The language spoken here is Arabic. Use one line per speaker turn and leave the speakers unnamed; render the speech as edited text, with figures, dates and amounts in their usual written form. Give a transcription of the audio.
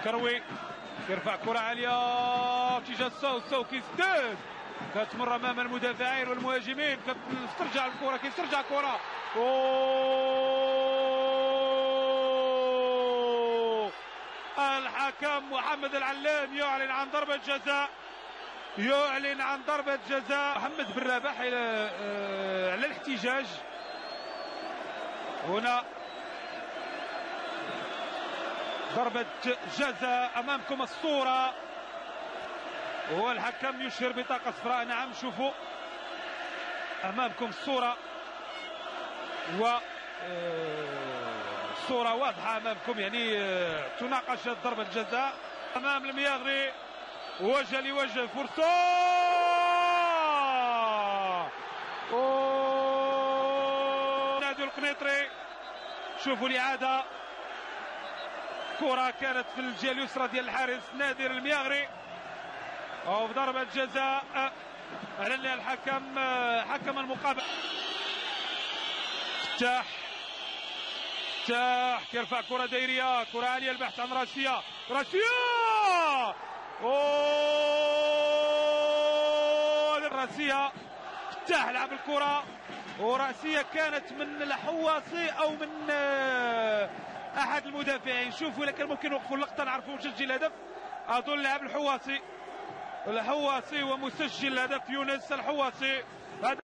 كروي يرفع كرة عالية في اتجاه السو كيسدد، كتمر امام المدافعين والمهاجمين، كتسترجع الكرة، كيسترجع الكرة. الحكم محمد العلام يعلن عن ضربة جزاء، يعلن عن ضربة جزاء. محمد بن رابح على الاحتجاج هنا. ضربة جزاء أمامكم الصورة، والحكم يشير بطاقة صفراء. نعم شوفوا أمامكم الصورة، الصورة واضحة أمامكم، يعني تناقش ضربة الجزاء أمام المياغري، وجه لوجه، فرصة نادي القنيطري. شوفوا الإعادة، كرة كانت في الجهة اليسرى ديال الحارس نادر المياغري، أو ضربة جزاء أعلن الحكم حكم المقابل. فتاح كيرفع كرة دايرية، كرة عالية، البحث عن راسية، الراسية. فتاح لعب الكرة، وراسية كانت من الحواصي أو من أحد المدافعين. شوفوا إذا كان ممكن نوقفوا اللقطة نعرفوا مسجل الهدف. أظن لعب الحواصي ومسجل الهدف يونس الحواصي.